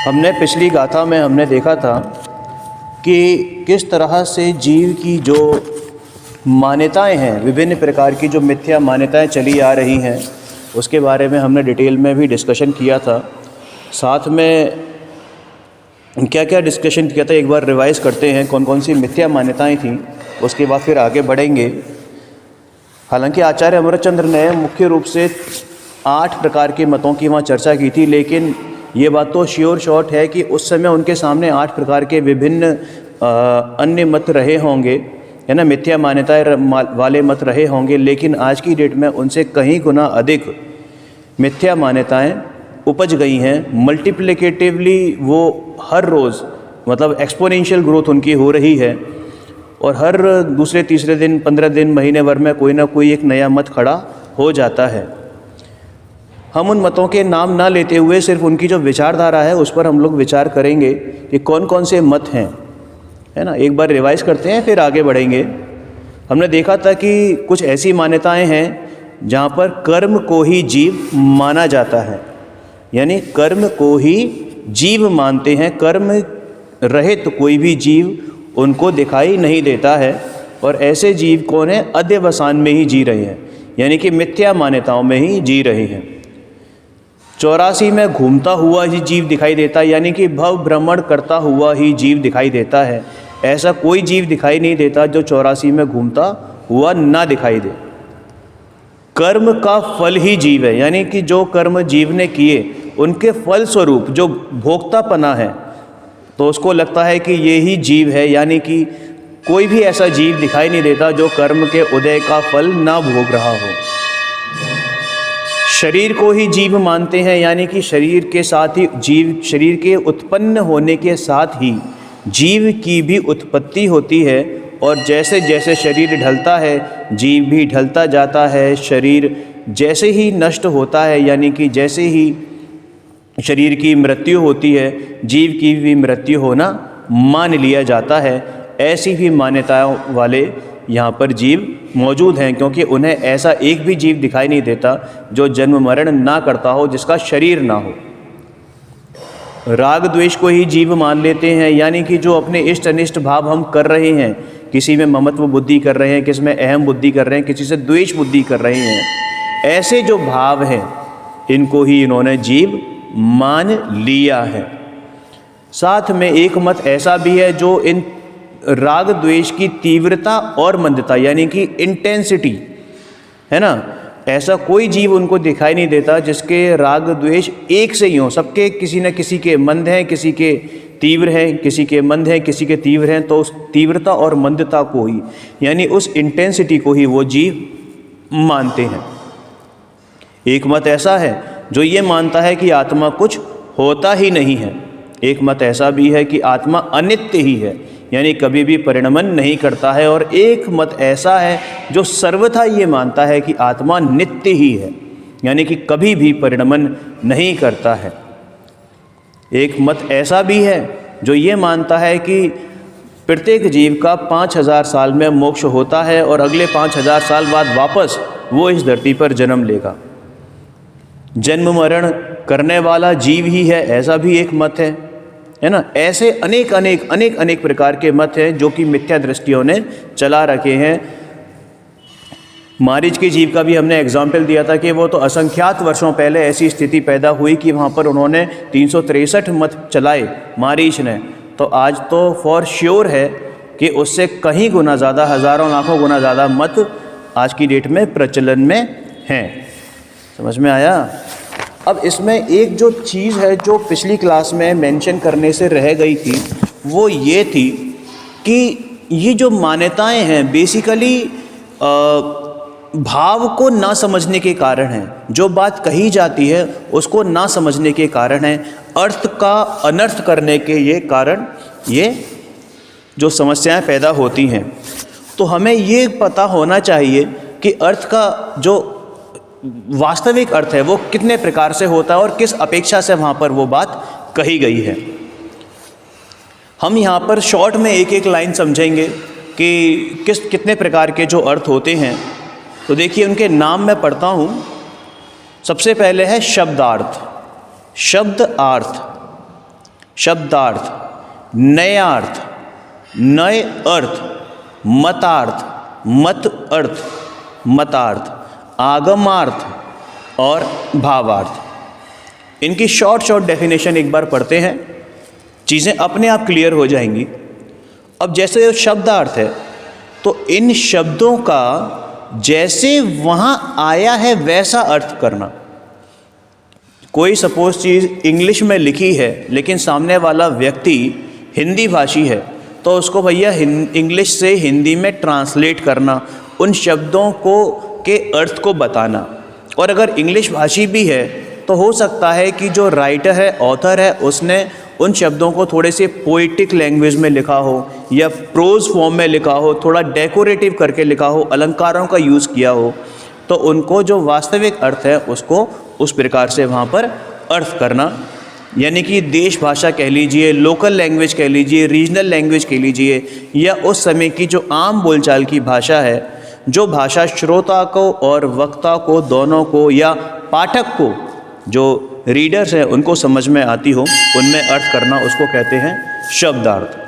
हमने पिछली गाथा में हमने देखा था कि किस तरह से जीव की जो मान्यताएं हैं, विभिन्न प्रकार की जो मिथ्या मान्यताएं चली आ रही हैं, उसके बारे में हमने डिटेल में भी डिस्कशन किया था। साथ में क्या क्या डिस्कशन किया था एक बार रिवाइज़ करते हैं, कौन कौन सी मिथ्या मान्यताएं थीं, उसके बाद फिर आगे बढ़ेंगे। हालांकि आचार्य अमृतचंद्र ने मुख्य रूप से 8 प्रकार के मतों की वहाँ चर्चा की थी, लेकिन ये बात तो श्योर शॉर्ट है कि उस समय उनके सामने 8 प्रकार के विभिन्न अन्य मत रहे होंगे, है ना, मिथ्या मान्यताएं वाले मत रहे होंगे। लेकिन आज की डेट में उनसे कहीं गुना अधिक मिथ्या मान्यताएं उपज गई हैं। मल्टीप्लिकेटिवली वो हर रोज़ मतलब एक्सपोनेंशियल ग्रोथ उनकी हो रही है, और हर दूसरे तीसरे दिन, 15 दिन, महीने भर में कोई ना कोई एक नया मत खड़ा हो जाता है। हम उन मतों के नाम ना लेते हुए सिर्फ उनकी जो विचारधारा है उस पर हम लोग विचार करेंगे कि कौन कौन से मत हैं, है ना। एक बार रिवाइज करते हैं फिर आगे बढ़ेंगे। हमने देखा था कि कुछ ऐसी मान्यताएं हैं जहाँ पर कर्म को ही जीव माना जाता है, यानी कर्म को ही जीव मानते हैं। कर्म रहित तो कोई भी जीव उनको दिखाई नहीं देता है, और ऐसे जीव कौन है? अध्यवसान में ही जी रहे हैं, यानी कि मिथ्या मान्यताओं में ही जी रहे हैं। 84 में घूमता हुआ ही जीव दिखाई देता है, यानी कि भव भ्रमण करता हुआ ही जीव दिखाई देता है। ऐसा कोई जीव दिखाई नहीं देता जो 84 में घूमता हुआ ना दिखाई दे। कर्म का फल ही जीव है, यानी कि जो कर्म जीव ने किए उनके फल स्वरूप जो भोक्तापना है, तो उसको लगता है कि ये ही जीव है। यानी कि कोई भी ऐसा जीव दिखाई नहीं देता जो कर्म के उदय का फल ना भोग रहा हो। शरीर को ही जीव मानते हैं, यानी कि शरीर के साथ ही जीव, शरीर के उत्पन्न होने के साथ ही जीव की भी उत्पत्ति होती है, और जैसे जैसे शरीर ढलता है जीव भी ढलता जाता है। शरीर जैसे ही नष्ट होता है, यानी कि जैसे ही शरीर की मृत्यु होती है, जीव की भी मृत्यु होना मान लिया जाता है। ऐसी भी मान्यताओं वाले यहाँ पर जीव मौजूद हैं, क्योंकि उन्हें ऐसा एक भी जीव दिखाई नहीं देता जो जन्म मरण ना करता हो, जिसका शरीर ना हो। राग द्वेष को ही जीव मान लेते हैं, यानी कि जो अपने इष्ट अनिष्ट भाव हम कर रहे हैं, किसी में ममत्व बुद्धि कर रहे हैं, किसी में अहम बुद्धि कर रहे हैं, किसी से द्वेष बुद्धि कर रहे हैं, ऐसे जो भाव हैं इनको ही इन्होंने जीव मान लिया है। साथ में एक मत ऐसा भी है जो इन राग द्वेष की तीव्रता और मंदता, यानी कि इंटेंसिटी, है ना, ऐसा कोई जीव उनको दिखाई नहीं देता जिसके राग द्वेष एक से ही हो। सबके किसी न किसी के मंद हैं, किसी के तीव्र हैं, किसी के मंद हैं, किसी के तीव्र हैं। तो उस तीव्रता और मंदता को ही, यानी उस इंटेंसिटी को ही वो जीव मानते हैं। एक मत ऐसा है जो ये मानता है कि आत्मा कुछ होता ही नहीं है। एक मत ऐसा भी है कि आत्मा अनित्य ही है, यानी कभी भी परिणमन नहीं करता है। और एक मत ऐसा है जो सर्वथा ये मानता है कि आत्मा नित्य ही है, यानी कि कभी भी परिणमन नहीं करता है। एक मत ऐसा भी है जो ये मानता है कि प्रत्येक जीव का 5000 साल में मोक्ष होता है, और अगले 5000 साल बाद वापस वो इस धरती पर जन्म लेगा। जन्म मरण करने वाला जीव ही है, ऐसा भी एक मत है ना। ऐसे अनेक अनेक प्रकार के मत हैं जो कि मिथ्या दृष्टियों ने चला रखे हैं। मारीच के जीव का भी हमने एग्जाम्पल दिया था कि वो तो असंख्यात वर्षों पहले ऐसी स्थिति पैदा हुई कि वहाँ पर उन्होंने 363 मत चलाए मारीच ने। तो आज तो फॉर श्योर है कि उससे कहीं गुना ज़्यादा, हज़ारों लाखों गुना ज़्यादा मत आज की डेट में प्रचलन में हैं। समझ में आया? अब इसमें एक जो चीज़ है जो पिछली क्लास में मेंशन करने से रह गई थी, वो ये थी कि ये जो मान्यताएं हैं बेसिकली भाव को ना समझने के कारण है। जो बात कही जाती है उसको ना समझने के कारण है, अर्थ का अनर्थ करने के ये कारण, ये जो समस्याएं पैदा होती हैं। तो हमें ये पता होना चाहिए कि अर्थ का जो वास्तविक अर्थ है वो कितने प्रकार से होता है और किस अपेक्षा से वहाँ पर वो बात कही गई है। हम यहाँ पर शॉर्ट में एक एक लाइन समझेंगे कि कितने प्रकार के जो अर्थ होते हैं। तो देखिए उनके नाम मैं पढ़ता हूँ। सबसे पहले है शब्दार्थ। शब्द अर्थ, शब्दार्थ, नयार्थ, नए अर्थ, मतार्थ, मत अर्थ, मतार्थ, आगमार्थ और भावार्थ। इनकी शॉर्ट डेफिनेशन एक बार पढ़ते हैं, चीज़ें अपने आप क्लियर हो जाएंगी। अब जैसे शब्दार्थ है तो इन शब्दों का जैसे वहाँ आया है वैसा अर्थ करना। कोई सपोज चीज़ इंग्लिश में लिखी है लेकिन सामने वाला व्यक्ति हिंदी भाषी है तो उसको भैया इंग्लिश से हिंदी में ट्रांसलेट करना, उन शब्दों को के अर्थ को बताना। और अगर इंग्लिश भाषी भी है तो हो सकता है कि जो राइटर है, ऑथर है, उसने उन शब्दों को थोड़े से पोइटिक लैंग्वेज में लिखा हो या प्रोज फॉर्म में लिखा हो, थोड़ा डेकोरेटिव करके लिखा हो, अलंकारों का यूज़ किया हो, तो उनको जो वास्तविक अर्थ है उसको उस प्रकार से वहाँ पर अर्थ करना। यानी कि देश भाषा कह लीजिए, लोकल लैंग्वेज कह लीजिए, रीजनल लैंग्वेज कह लीजिए, या उस समय की जो आम बोलचाल की भाषा है, जो भाषा श्रोता को और वक्ता को दोनों को या पाठक को, जो रीडर्स हैं उनको समझ में आती हो, उनमें अर्थ करना, उसको कहते हैं शब्दार्थ।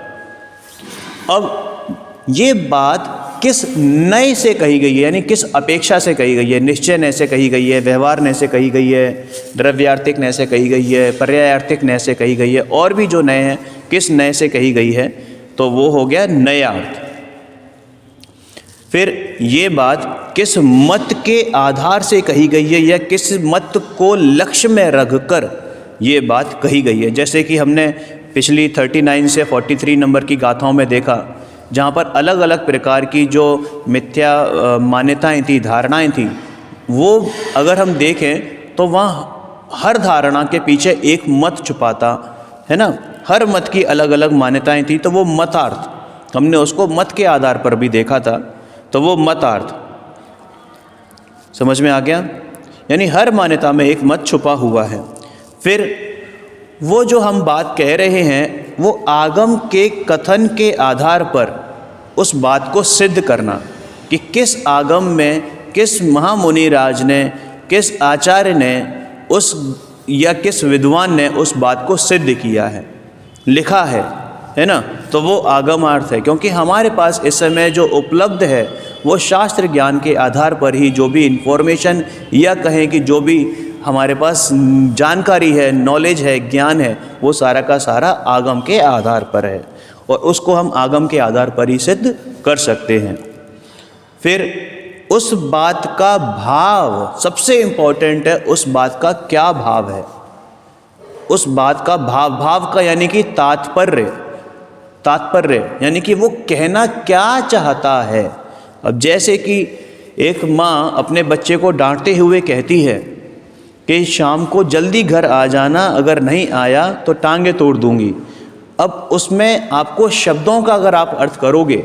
अब ये बात किस नए से कही गई है, यानी किस अपेक्षा से कही गई है? निश्चय नय से कही गई है, व्यवहार नय से कही गई है, द्रव्यार्थिक नय से कही गई है, पर्यायार्थिक नय से कही गई है, और भी जो नय हैं किस नय से कही गई है? तो वो हो गया नयार्थ। फिर ये बात किस मत के आधार से कही गई है या किस मत को लक्ष्य में रखकर ये बात कही गई है? जैसे कि हमने पिछली 39 से 43 नंबर की गाथाओं में देखा, जहाँ पर अलग अलग प्रकार की जो मिथ्या मान्यताएं थी, धारणाएं थी, वो अगर हम देखें तो वहाँ हर धारणा के पीछे एक मत छुपाता है ना। हर मत की अलग अलग मान्यताएं थी, तो वो मतार्थ, हमने उसको मत के आधार पर भी देखा था, तो वो मतार्थ समझ में आ गया। यानी हर मान्यता में एक मत छुपा हुआ है। फिर वो जो हम बात कह रहे हैं वो आगम के कथन के आधार पर उस बात को सिद्ध करना कि किस आगम में, किस महामुनि राज ने, किस आचार्य ने उस या किस विद्वान ने उस बात को सिद्ध किया है, लिखा है ना। तो वो आगमार्थ है, क्योंकि हमारे पास इस समय जो उपलब्ध है वो शास्त्र ज्ञान के आधार पर ही, जो भी इन्फॉर्मेशन या कहें कि जो भी हमारे पास जानकारी है, नॉलेज है, ज्ञान है, वो सारा का सारा आगम के आधार पर है और उसको हम आगम के आधार पर ही सिद्ध कर सकते हैं। फिर उस बात का भाव सबसे इम्पोर्टेंट है, उस बात का क्या भाव है, उस बात का भाव का यानी कि तात्पर्य यानी कि वो कहना क्या चाहता है। अब जैसे कि एक माँ अपने बच्चे को डांटते हुए कहती है कि शाम को जल्दी घर आ जाना, अगर नहीं आया तो टांगे तोड़ दूंगी। अब उसमें आपको शब्दों का अगर आप अर्थ करोगे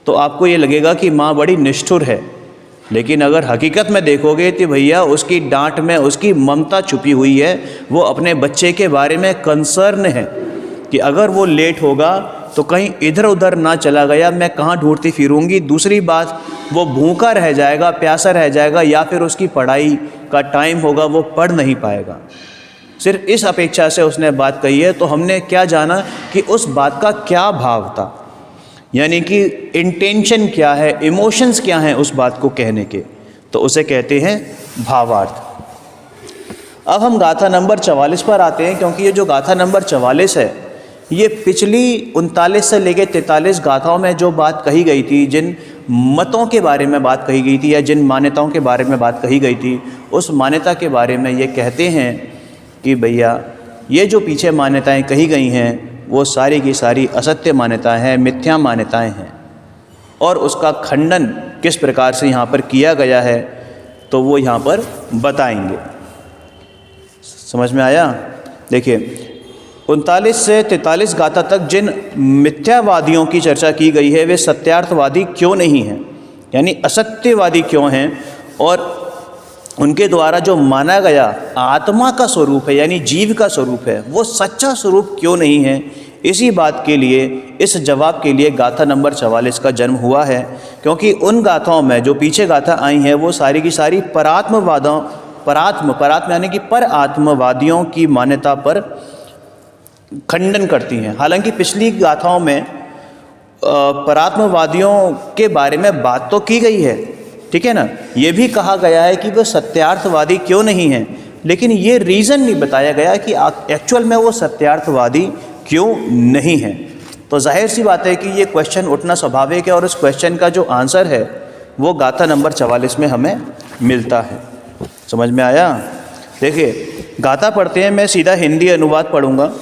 तो आपको ये लगेगा कि माँ बड़ी निष्ठुर है, लेकिन अगर हकीकत में देखोगे तो भैया उसकी डांट में उसकी ममता छुपी हुई है। वो अपने बच्चे के बारे में कंसर्न है कि अगर वो लेट होगा तो कहीं इधर उधर ना चला गया, मैं कहाँ ढूंढती फिरूंगी। दूसरी बात, वो भूखा रह जाएगा, प्यासा रह जाएगा, या फिर उसकी पढ़ाई का टाइम होगा, वो पढ़ नहीं पाएगा। सिर्फ इस अपेक्षा से उसने बात कही है। तो हमने क्या जाना कि उस बात का क्या भाव था, यानी कि इंटेंशन क्या है, इमोशंस क्या हैं उस बात को कहने के, तो उसे कहते हैं भावार्थ। अब हम गाथा नंबर 44 पर आते हैं, क्योंकि ये जो गाथा नंबर 44 है ये पिछली 39 से लेकर 43 गाथाओं में जो बात कही गई थी, जिन मतों के बारे में बात कही गई थी या जिन मान्यताओं के बारे में बात कही गई थी, उस मान्यता के बारे में ये कहते हैं कि भैया ये जो पीछे मान्यताएं कही गई हैं वो सारी की सारी असत्य मान्यताएं हैं, मिथ्या मान्यताएं हैं, और उसका खंडन किस प्रकार से यहाँ पर किया गया है तो वो यहाँ पर बताएंगे। समझ में आया? देखिए 39 से 43 गाथा तक जिन मिथ्यावादियों की चर्चा की गई है वे सत्यार्थवादी क्यों नहीं हैं, यानी असत्यवादी क्यों हैं, और उनके द्वारा जो माना गया आत्मा का स्वरूप है यानी जीव का स्वरूप है वो सच्चा स्वरूप क्यों नहीं है। इसी बात के लिए, इस जवाब के लिए गाथा नंबर 44 का जन्म हुआ है, क्योंकि उन गाथाओं में जो पीछे गाथा आई हैं वो सारी की सारी परात्म यानी कि पर आत्मवादियों की मान्यता पर खंडन करती हैं। हालांकि पिछली गाथाओं में परात्मवादियों के बारे में बात तो की गई है, ठीक है ना, ये भी कहा गया है कि वो सत्यार्थवादी क्यों नहीं हैं, लेकिन ये रीज़न नहीं बताया गया कि एक्चुअल में वो सत्यार्थवादी क्यों नहीं हैं। तो जाहिर सी बात है कि ये क्वेश्चन उठना स्वाभाविक है, और उस क्वेश्चन का जो आंसर है वो गाथा नंबर 44 में हमें मिलता है। समझ में आया? देखिए गाथा पढ़ते हैं, मैं सीधा हिंदी अनुवाद पढ़ूंगा।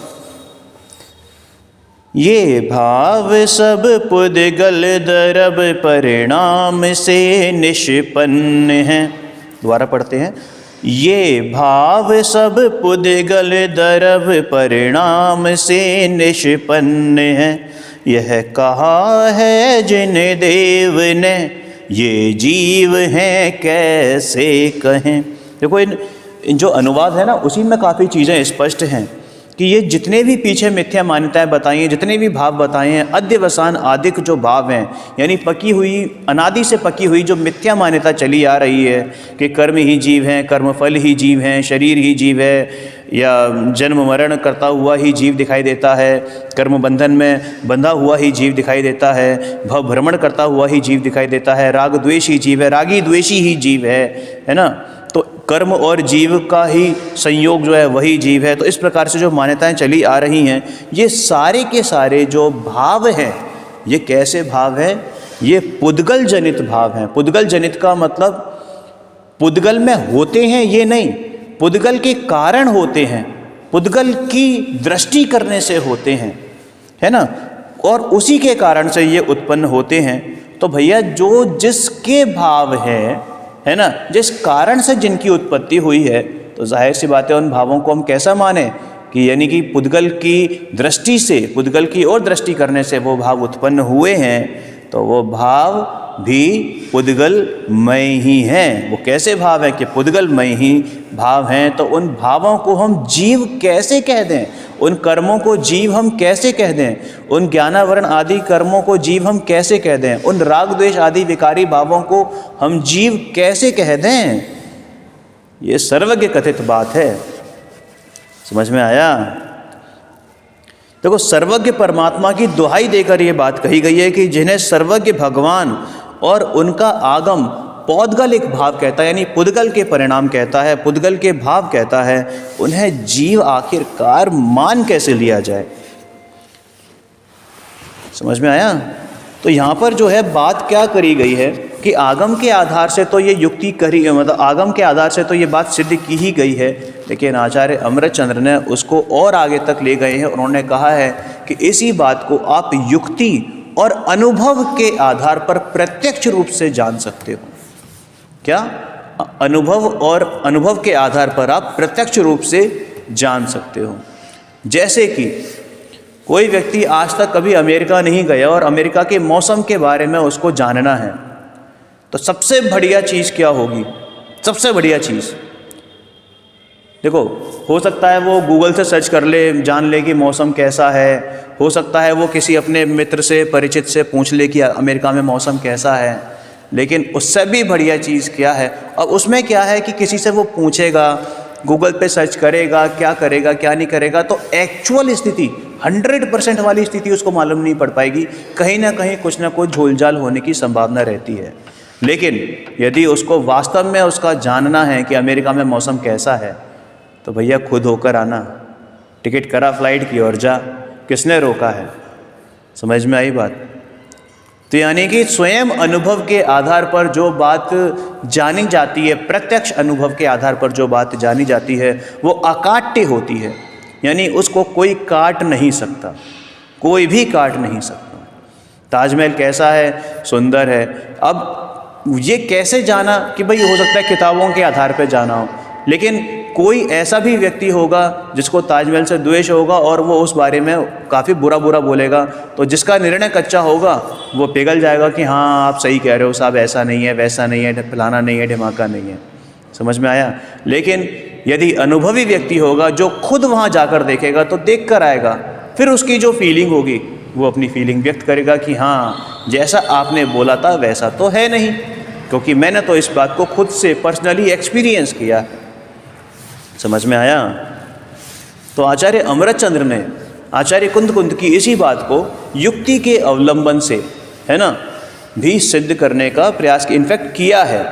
ये भाव सब पुद्गल दरब परिणाम से निष्पन्न हैं। दोबारा पढ़ते हैं। ये भाव सब पुद्गल दरब परिणाम से निष्पन्न हैं। यह कहा है जिन देव ने, ये जीव हैं कैसे कहें। देखो इन जो अनुवाद है ना, उसी में काफ़ी चीज़ें स्पष्ट हैं कि ये जितने भी पीछे मिथ्या मान्यताएं बताई हैं, जितने भी भाव बताए हैं, अध्यवसान आदिक जो भाव हैं, यानी पकी हुई, अनादि से पकी हुई जो मिथ्या मान्यता चली आ रही है कि कर्म ही जीव हैं, कर्मफल ही जीव हैं, शरीर ही जीव है, या जन्म मरण करता हुआ ही जीव दिखाई देता है, कर्म बंधन में बंधा हुआ ही जीव दिखाई देता है, भव भ्रमण करता हुआ ही जीव दिखाई देता है, राग द्वेष ही जीव है, रागी द्वेषी ही जीव है ना। तो कर्म और जीव का ही संयोग जो है वही जीव है। तो इस प्रकार से जो मान्यताएं चली आ रही हैं, ये सारे के सारे जो भाव हैं, ये कैसे भाव हैं? ये पुद्गल जनित भाव हैं। पुद्गल जनित का मतलब पुद्गल में होते हैं ये नहीं, पुद्गल के कारण होते हैं, पुद्गल की दृष्टि करने से होते हैं, है ना, और उसी के कारण से ये उत्पन्न होते हैं। तो भैया जो जिसके भाव है ना, जिस कारण से जिनकी उत्पत्ति हुई है, तो जाहिर सी बात है उन भावों को हम कैसा माने कि यानी कि पुद्गल की दृष्टि से, पुद्गल की ओर दृष्टि करने से वो भाव उत्पन्न हुए हैं, तो वो भाव भी पुद्गलमय ही हैं। वो कैसे भाव हैं कि पुद्गलमय ही भाव हैं। तो उन भावों को हम जीव कैसे कह दें, उन कर्मों को जीव हम कैसे कह दें, उन ज्ञानावरण आदि कर्मों को जीव हम कैसे कह दें, उन राग द्वेष आदि विकारी भावों को हम जीव कैसे कह दें? ये सर्वज्ञ कथित बात है। समझ में आया? देखो सर्वज्ञ परमात्मा की दुहाई देकर ये बात कही गई है कि जिन्हें सर्वज्ञ भगवान और उनका आगम पौद्गलिक भाव कहता है, यानी पुद्गल के परिणाम कहता है, पुद्गल के भाव कहता है, उन्हें जीव आखिरकार मान कैसे लिया जाए? समझ में आया? तो यहाँ पर जो है बात क्या करी गई है कि आगम के आधार से तो ये युक्ति करी, मतलब आगम के आधार से तो ये बात सिद्ध की ही गई है, लेकिन आचार्य अमृतचंद्र ने उसको और आगे तक ले गए हैं। उन्होंने कहा है कि इसी बात को आप युक्ति और अनुभव के आधार पर प्रत्यक्ष रूप से जान सकते हो। क्या? अनुभव और अनुभव के आधार पर आप प्रत्यक्ष रूप से जान सकते हो। जैसे कि कोई व्यक्ति आज तक कभी अमेरिका नहीं गया और अमेरिका के मौसम के बारे में उसको जानना है, तो सबसे बढ़िया चीज़ क्या होगी? सबसे बढ़िया चीज़ देखो, हो सकता है वो गूगल से सर्च कर ले, जान ले कि मौसम कैसा है, हो सकता है वो किसी अपने मित्र से, परिचित से पूछ ले कि अमेरिका में मौसम कैसा है, लेकिन उससे भी बढ़िया चीज़ क्या है? अब उसमें क्या है कि किसी से वो पूछेगा, गूगल पे सर्च करेगा, क्या करेगा क्या नहीं करेगा, तो एक्चुअल स्थिति 100% वाली स्थिति उसको मालूम नहीं पड़ पाएगी, कहीं ना कहीं कुछ ना कुछ झोलझाल होने की संभावना रहती है। लेकिन यदि उसको वास्तव में उसका जानना है कि अमेरिका में मौसम कैसा है, तो भैया खुद होकर आना, टिकट करा फ्लाइट की और जा, किसने रोका है? समझ में आई बात? तो यानी कि स्वयं अनुभव के आधार पर जो बात जानी जाती है, प्रत्यक्ष अनुभव के आधार पर जो बात जानी जाती है, वो अकाट्य होती है, यानी उसको कोई काट नहीं सकता, कोई भी काट नहीं सकता। ताजमहल कैसा है? सुंदर है। अब ये कैसे जाना कि भाई हो सकता है किताबों के आधार पर जाना हो, लेकिन कोई ऐसा भी व्यक्ति होगा जिसको ताजमहल से द्वेष होगा और वो उस बारे में काफ़ी बुरा बोलेगा, तो जिसका निर्णय कच्चा होगा वो पिघल जाएगा कि हाँ आप सही कह रहे हो साहब, ऐसा नहीं है, वैसा नहीं है, फलाना नहीं है, ढिमाका नहीं है। समझ में आया? लेकिन यदि अनुभवी व्यक्ति होगा जो खुद वहाँ जाकर देखेगा, तो देख कर आएगा, फिर उसकी जो फीलिंग होगी वो अपनी फीलिंग व्यक्त करेगा कि हाँ जैसा आपने बोला था वैसा तो है नहीं, क्योंकि मैंने तो इस बात को खुद से पर्सनली एक्सपीरियंस किया। समझ में आया? तो आचार्य अमृतचंद्र ने आचार्य कुंद की इसी बात को युक्ति के अवलंबन से, है ना, भी सिद्ध करने का प्रयास इनफैक्ट किया है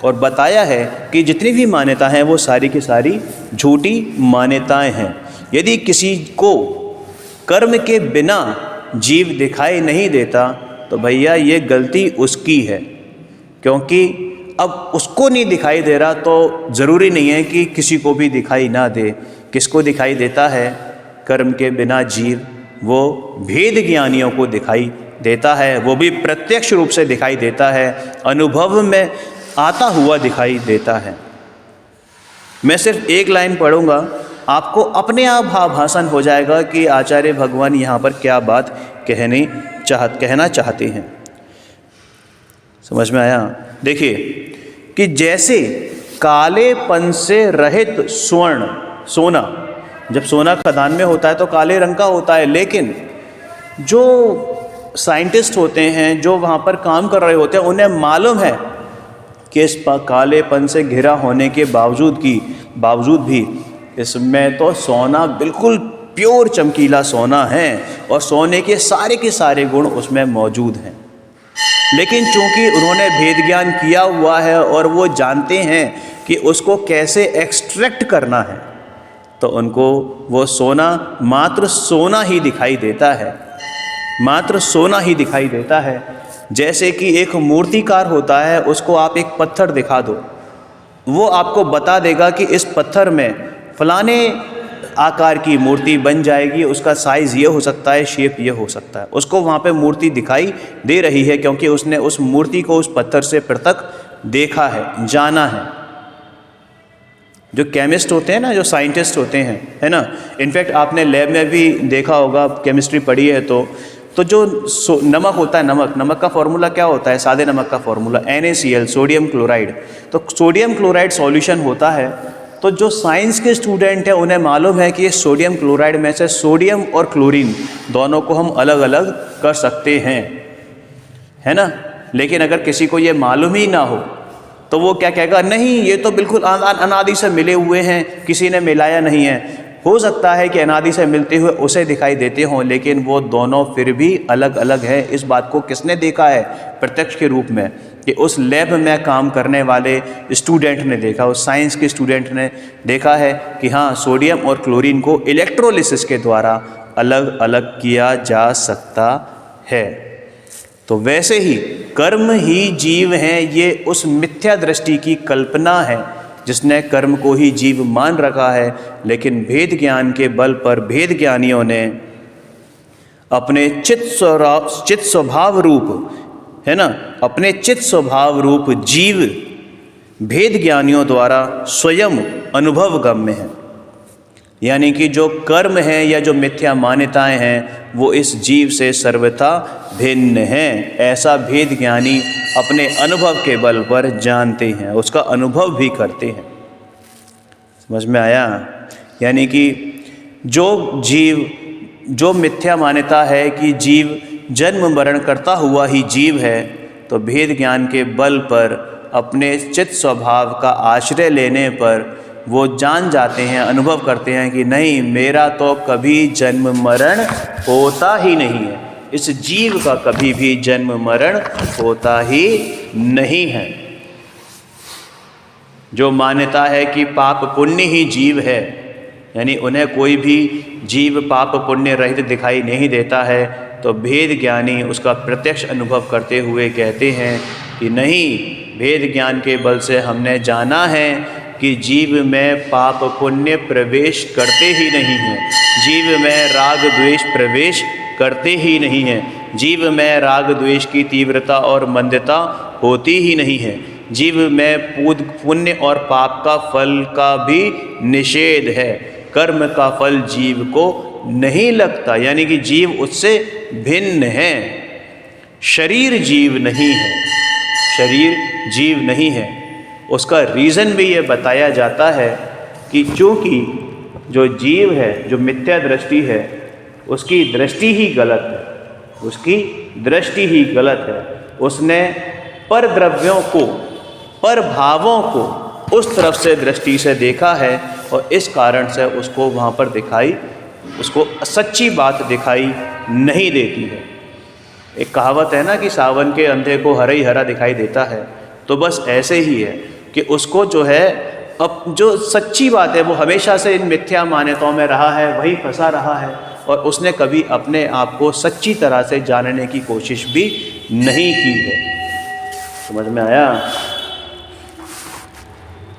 और बताया है कि जितनी भी मान्यता हैं वो सारी की सारी झूठी मान्यताएं हैं। यदि किसी को कर्म के बिना जीव दिखाई नहीं देता तो भैया ये गलती उसकी है, क्योंकि अब उसको नहीं दिखाई दे रहा तो ज़रूरी नहीं है कि किसी को भी दिखाई ना दे। किसको दिखाई देता है? कर्म के बिना जीव वो भेद ज्ञानियों को दिखाई देता है, वो भी प्रत्यक्ष रूप से दिखाई देता है, अनुभव में आता हुआ दिखाई देता है। मैं सिर्फ एक लाइन पढ़ूंगा, आपको अपने आप भाषण हो जाएगा कि आचार्य भगवान यहाँ पर क्या बात कहना चाहते हैं। समझ में आया? देखिए कि जैसे कालेपन से रहित सोना, जब सोना खदान में होता है तो काले रंग का होता है, लेकिन जो साइंटिस्ट होते हैं, जो वहाँ पर काम कर रहे होते हैं, उन्हें मालूम है कि इस कालेपन से घिरा होने के बावजूद भी इसमें तो सोना बिल्कुल प्योर चमकीला सोना है और सोने के सारे गुण उसमें मौजूद हैं। लेकिन चूंकि उन्होंने भेद ज्ञान किया हुआ है और वो जानते हैं कि उसको कैसे एक्सट्रैक्ट करना है, तो उनको वो सोना मात्र सोना ही दिखाई देता है, मात्र सोना ही दिखाई देता है। जैसे कि एक मूर्तिकार होता है, उसको आप एक पत्थर दिखा दो, वो आपको बता देगा कि इस पत्थर में फलाने आकार की मूर्ति बन जाएगी, उसका साइज़ ये हो सकता है, शेप ये हो सकता है। उसको वहाँ पे मूर्ति दिखाई दे रही है क्योंकि उसने उस मूर्ति को उस पत्थर से पृथक देखा है, जाना है। जो केमिस्ट होते हैं ना, जो साइंटिस्ट होते हैं, है ना, इनफैक्ट आपने लैब में भी देखा होगा, केमिस्ट्री पढ़ी है तो जो नमक होता है, नमक का फॉर्मूला क्या होता है? सादे नमक का फॉर्मूला NaCl, सोडियम क्लोराइड। तो सोडियम क्लोराइड सॉल्यूशन होता है, तो जो साइंस के स्टूडेंट हैं उन्हें मालूम है कि ये सोडियम क्लोराइड में से सोडियम और क्लोरीन दोनों को हम अलग अलग कर सकते हैं, है ना। लेकिन अगर किसी को ये मालूम ही ना हो तो वो क्या कहेगा? नहीं, ये तो बिल्कुल अनादि से मिले हुए हैं, किसी ने मिलाया नहीं है। हो सकता है कि अनादि से मिलते हुए उसे दिखाई देते हों, लेकिन वो दोनों फिर भी अलग अलग हैं। इस बात को किसने देखा है प्रत्यक्ष के रूप में? कि उस लैब में काम करने वाले स्टूडेंट ने देखा, उस साइंस के स्टूडेंट ने देखा है कि हाँ, सोडियम और क्लोरीन को इलेक्ट्रोलिसिस के द्वारा अलग अलग किया जा सकता है। तो वैसे ही कर्म ही जीव हैं, ये उस मिथ्या दृष्टि की कल्पना है जिसने कर्म को ही जीव मान रखा है। लेकिन भेद ज्ञान के बल पर भेद ज्ञानियों ने अपने चित्त स्वभाव रूप, है ना, अपने चित्त स्वभाव रूप जीव भेद ज्ञानियों द्वारा स्वयं अनुभव गम्य है। यानी कि जो कर्म है या जो मिथ्या मान्यताएं हैं वो इस जीव से सर्वथा भिन्न हैं। ऐसा भेद ज्ञानी अपने अनुभव के बल पर जानते हैं, उसका अनुभव भी करते हैं। समझ में आया? यानी कि जो जीव, जो मिथ्या मान्यता है कि जीव जन्म मरण करता हुआ ही जीव है, तो भेद ज्ञान के बल पर अपने चित्त स्वभाव का आश्रय लेने पर वो जान जाते हैं, अनुभव करते हैं कि नहीं, मेरा तो कभी जन्म मरण होता ही नहीं है, इस जीव का कभी भी जन्म मरण होता ही नहीं है। जो मान्यता है कि पाप पुण्य ही जीव है, यानी उन्हें कोई भी जीव पाप पुण्य रहित दिखाई नहीं देता है, तो भेद ज्ञानी उसका प्रत्यक्ष अनुभव करते हुए कहते हैं कि नहीं, भेद ज्ञान के बल से हमने जाना है कि जीव में पाप पुण्य प्रवेश करते ही नहीं हैं, जीव में राग द्वेष प्रवेश करते ही नहीं हैं, जीव में राग द्वेष की तीव्रता और मंदता होती ही नहीं है, जीव में पुण्य और पाप का फल का भी निषेध है, कर्म का फल जीव को नहीं लगता, यानी कि जीव उससे भिन्न है। शरीर जीव नहीं है, शरीर जीव नहीं है। उसका रीज़न भी ये बताया जाता है कि चूँकि जो जीव है, जो मिथ्या दृष्टि है, उसकी दृष्टि ही गलत है, उसकी दृष्टि ही गलत है। उसने पर द्रव्यों को, पर भावों को उस तरफ से दृष्टि से देखा है और इस कारण से उसको वहाँ पर दिखाई उसको सच्ची बात दिखाई नहीं देती है। एक कहावत है ना कि सावन के अंधे को हरा ही हरा दिखाई देता है, तो बस ऐसे ही है कि उसको जो है अब जो सच्ची बात है वो हमेशा से इन मिथ्या मान्यताओं में रहा है, वही फंसा रहा है, और उसने कभी अपने आप को सच्ची तरह से जानने की कोशिश भी नहीं की है। समझ में आया?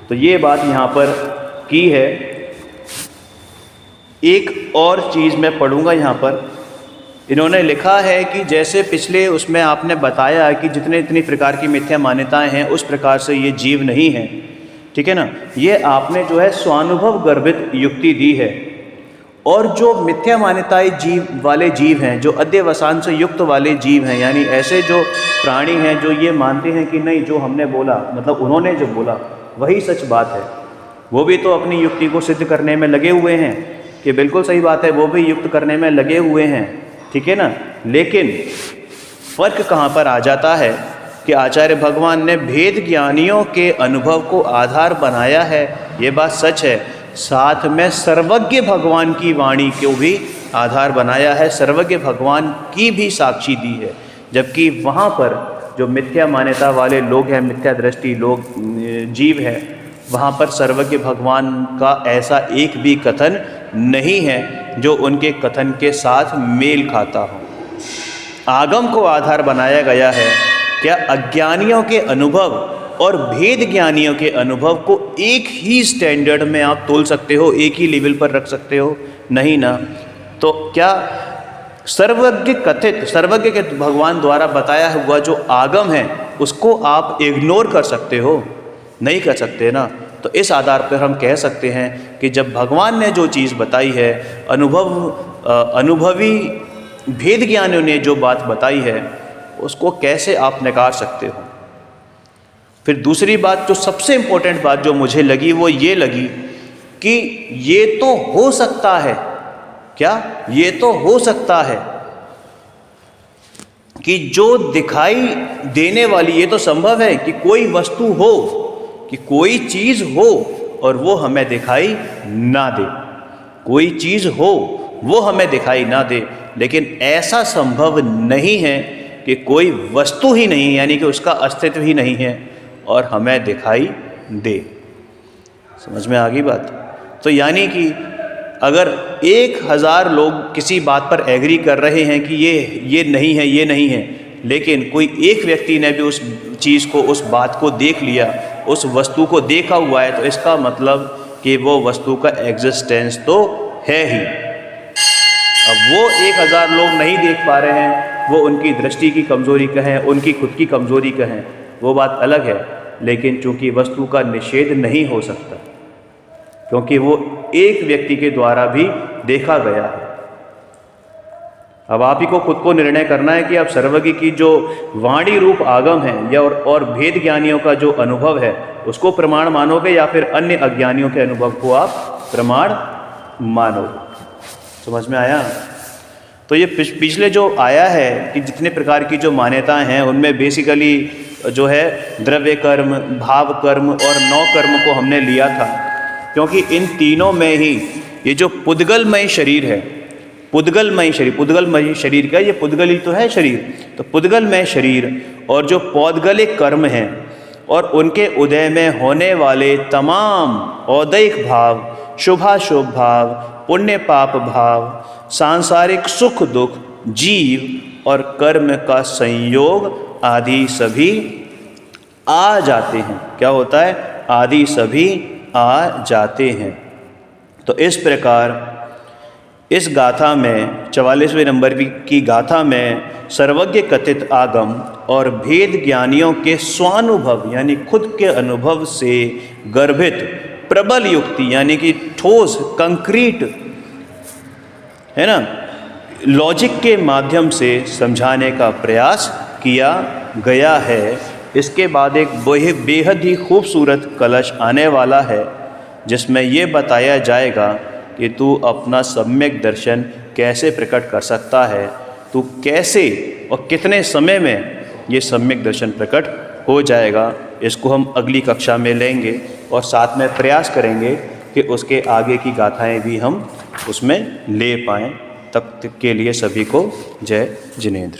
तो ये बात यहाँ पर की है। एक और चीज़ मैं पढ़ूँगा यहाँ पर। इन्होंने लिखा है कि जैसे पिछले उसमें आपने बताया कि जितने इतनी प्रकार की मिथ्या मान्यताएं हैं उस प्रकार से ये जीव नहीं है, ठीक है ना। ये आपने जो है स्वानुभव गर्भित युक्ति दी है। और जो मिथ्या मान्यताएं जीव हैं, जो अध्यवसान से युक्त वाले जीव हैं, यानी ऐसे जो प्राणी हैं जो ये मानते हैं कि नहीं जो हमने बोला, मतलब उन्होंने जो बोला वही सच बात है, वो भी तो अपनी युक्ति को सिद्ध करने में लगे हुए हैं कि बिल्कुल सही बात है, वो भी युक्त करने में लगे हुए हैं, ठीक है ना। लेकिन फर्क कहाँ पर आ जाता है कि आचार्य भगवान ने भेद ज्ञानियों के अनुभव को आधार बनाया है, ये बात सच है। साथ में सर्वज्ञ भगवान की वाणी को भी आधार बनाया है, सर्वज्ञ भगवान की भी साक्षी दी है। जबकि वहाँ पर जो मिथ्या मान्यता वाले लोग हैं, मिथ्या दृष्टि लोग जीव हैं, वहाँ पर सर्वज्ञ भगवान का ऐसा एक भी कथन नहीं है जो उनके कथन के साथ मेल खाता हो। आगम को आधार बनाया गया है। क्या अज्ञानियों के अनुभव और भेद ज्ञानियों के अनुभव को एक ही स्टैंडर्ड में आप तोल सकते हो, एक ही लेवल पर रख सकते हो? नहीं ना। तो क्या सर्वज्ञ कथित, सर्वज्ञ के भगवान द्वारा बताया हुआ जो आगम है उसको आप इग्नोर कर सकते हो? नहीं कर सकते ना। तो इस आधार पर हम कह सकते हैं कि जब भगवान ने जो चीज़ बताई है, अनुभवी भेद ज्ञानियों ने जो बात बताई है, उसको कैसे आप नकार सकते हो? फिर दूसरी बात, जो सबसे इम्पोर्टेंट बात जो मुझे लगी वो ये लगी कि ये तो हो सकता है, क्या ये तो हो सकता है कि जो दिखाई देने वाली, ये तो संभव है कि कोई वस्तु हो, कि कोई चीज़ हो और वो हमें दिखाई ना दे, कोई चीज़ हो वो हमें दिखाई ना दे। लेकिन ऐसा संभव नहीं है कि कोई वस्तु ही नहीं, यानी कि उसका अस्तित्व ही नहीं है और हमें दिखाई दे। समझ में आ गई बात? तो यानी कि अगर 1000 लोग किसी बात पर एग्री कर रहे हैं कि ये नहीं है, ये नहीं है, लेकिन कोई एक व्यक्ति ने भी उस चीज़ को, उस बात को देख लिया, उस वस्तु को देखा हुआ है, तो इसका मतलब कि वो वस्तु का एग्जिस्टेंस तो है ही। अब वो 1000 लोग नहीं देख पा रहे हैं, वो उनकी दृष्टि की कमज़ोरी कहें, उनकी खुद की कमज़ोरी कहें, वो बात अलग है। लेकिन चूंकि वस्तु का निषेध नहीं हो सकता, क्योंकि वो एक व्यक्ति के द्वारा भी देखा गया है। अब आप ही को खुद को निर्णय करना है कि आप सर्वज्ञ की जो वाणी रूप आगम है या और भेद ज्ञानियों का जो अनुभव है उसको प्रमाण मानोगे या फिर अन्य अज्ञानियों के अनुभव को आप प्रमाण मानोगे। समझ में आया? तो ये पिछले जो आया है कि जितने प्रकार की जो मान्यताएं हैं उनमें बेसिकली जो है द्रव्य कर्म, भाव कर्म और नौ कर्म को हमने लिया था, क्योंकि इन तीनों में ही ये जो पुद्गलमय शरीर है, पुद्गलमय शरीर का, ये पुद्गल ही तो है शरीर, तो पुद्गलमय शरीर और जो पौद्गलिक कर्म हैं और उनके उदय में होने वाले तमाम औदैहिक भाव, शुभाशुभ भाव, पुण्य पाप भाव, सांसारिक सुख दुख, जीव और कर्म का संयोग आदि सभी आ जाते हैं। क्या होता है? आदि सभी आ जाते हैं। तो इस प्रकार इस गाथा में 44वें नंबर की गाथा में सर्वज्ञ कथित आगम और भेद ज्ञानियों के स्वानुभव यानी खुद के अनुभव से गर्भित प्रबल युक्ति यानी कि ठोस कंक्रीट है ना, लॉजिक के माध्यम से समझाने का प्रयास किया गया है। इसके बाद एक बेहद ही खूबसूरत कलश आने वाला है जिसमें ये बताया जाएगा कि तू अपना सम्यक दर्शन कैसे प्रकट कर सकता है, तू कैसे और कितने समय में ये सम्यक दर्शन प्रकट हो जाएगा। इसको हम अगली कक्षा में लेंगे और साथ में प्रयास करेंगे कि उसके आगे की गाथाएं भी हम उसमें ले पाएँ। तब तक के लिए सभी को जय जिनेंद्र।